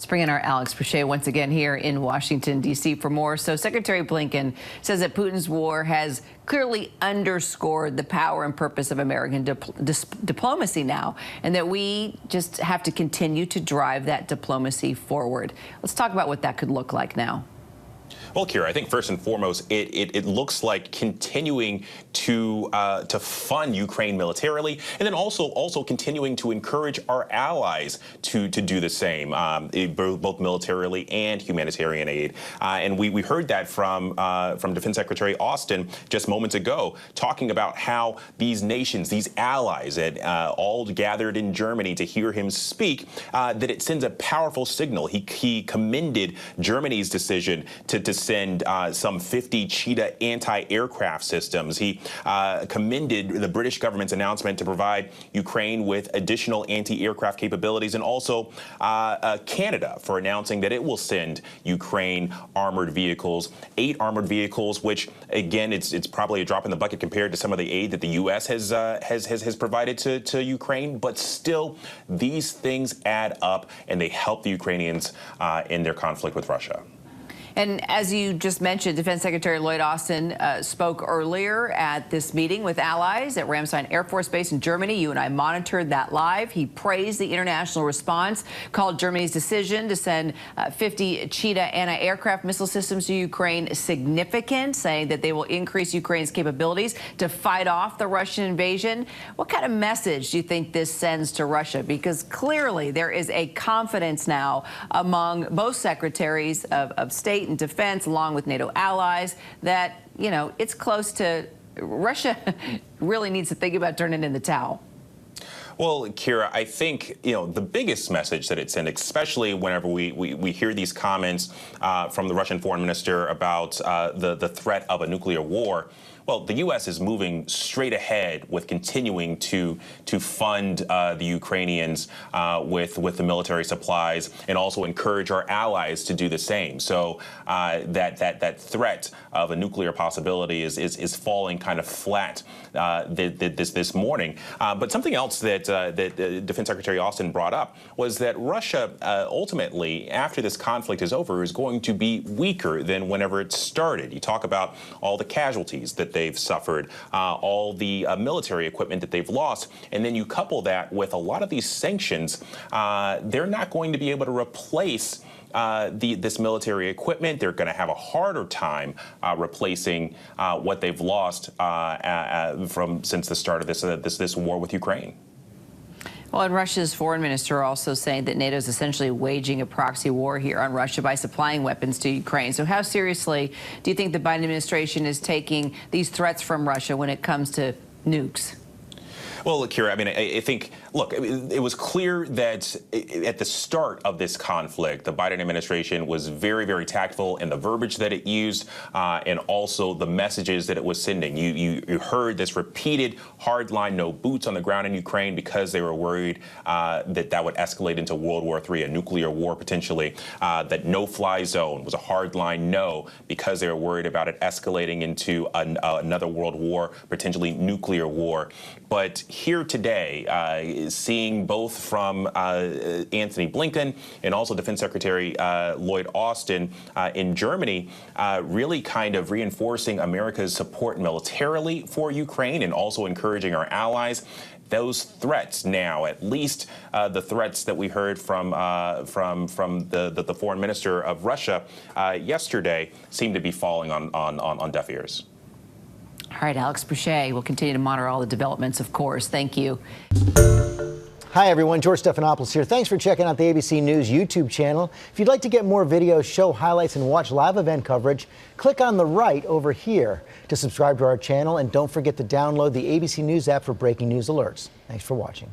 Let's bring in our Alex Presha once again here in Washington, D.C. for more. So Secretary Blinken says that Putin's war has clearly underscored the power and purpose of American diplomacy now, and that we just have to continue to drive that diplomacy forward. Let's talk about what that could look like now. Well, Kira, I think first and foremost, it looks like continuing to fund Ukraine militarily, and then also continuing to encourage our allies to do the same, both militarily and humanitarian aid. And we heard that from Defense Secretary Austin just moments ago, talking about how these nations, these allies, all gathered in Germany to hear him speak, that it sends a powerful signal. He commended Germany's decision to send some 50 Cheetah anti-aircraft systems. He commended the British government's announcement to provide Ukraine with additional anti-aircraft capabilities, and also Canada for announcing that it will send Ukraine armored vehicles, 8 armored vehicles, which again, it's probably a drop in the bucket compared to some of the aid that the U.S. has provided to Ukraine. But still, these things add up, and they help the Ukrainians in their conflict with Russia. And as you just mentioned, Defense Secretary Lloyd Austin spoke earlier at this meeting with allies at Ramstein Air Force Base in Germany. You and I monitored that live. He praised the international response, called Germany's decision to send 50 Cheetah anti-aircraft missile systems to Ukraine significant, saying that they will increase Ukraine's capabilities to fight off the Russian invasion. What kind of message do you think this sends to Russia? Because clearly there is a confidence now among both secretaries of state and defense, along with NATO allies, that, you know, it's close to Russia really needs to think about turning in the towel. Well, Kira, I think, the biggest message that it sent, especially whenever we hear these comments from the Russian foreign minister about the threat of a nuclear war. Well, the U.S. is moving straight ahead with continuing to fund the Ukrainians with the military supplies, and also encourage our allies to do the same. So that threat of a nuclear possibility is falling kind of flat this morning. But something else that Defense Secretary Austin brought up was that Russia ultimately, after this conflict is over, is going to be weaker than whenever it started. You talk about all the casualties that they've suffered, all the military equipment that they've lost, and then you couple that with a lot of these sanctions. They're not going to be able to replace this military equipment. They're going to have a harder time replacing what they've lost since the start of this war with Ukraine. Well, and Russia's foreign minister also saying that NATO is essentially waging a proxy war here on Russia by supplying weapons to Ukraine. So how seriously do you think the Biden administration is taking these threats from Russia when it comes to nukes? Well, look, Kira, I mean, I think, look, it was clear that at the start of this conflict, the Biden administration was very, very tactful in the verbiage that it used, and also the messages that it was sending. You heard this repeated hard line, no boots on the ground in Ukraine, because they were worried that would escalate into World War III, a nuclear war potentially. That no-fly zone was a hard line no, because they were worried about it escalating into another world war, potentially nuclear war. But here today, seeing both from Antony Blinken and also Defense Secretary Lloyd Austin in Germany, really kind of reinforcing America's support militarily for Ukraine, and also encouraging our allies. Those threats now, at least the threats that we heard from the foreign minister of Russia yesterday, seem to be falling on deaf ears. All right, Alex Presha, we'll continue to monitor all the developments, of course. Thank you. Hi, everyone. George Stephanopoulos here. Thanks for checking out the ABC News YouTube channel. If you'd like to get more videos, show highlights, and watch live event coverage, click on the right over here to subscribe to our channel. And don't forget to download the ABC News app for breaking news alerts. Thanks for watching.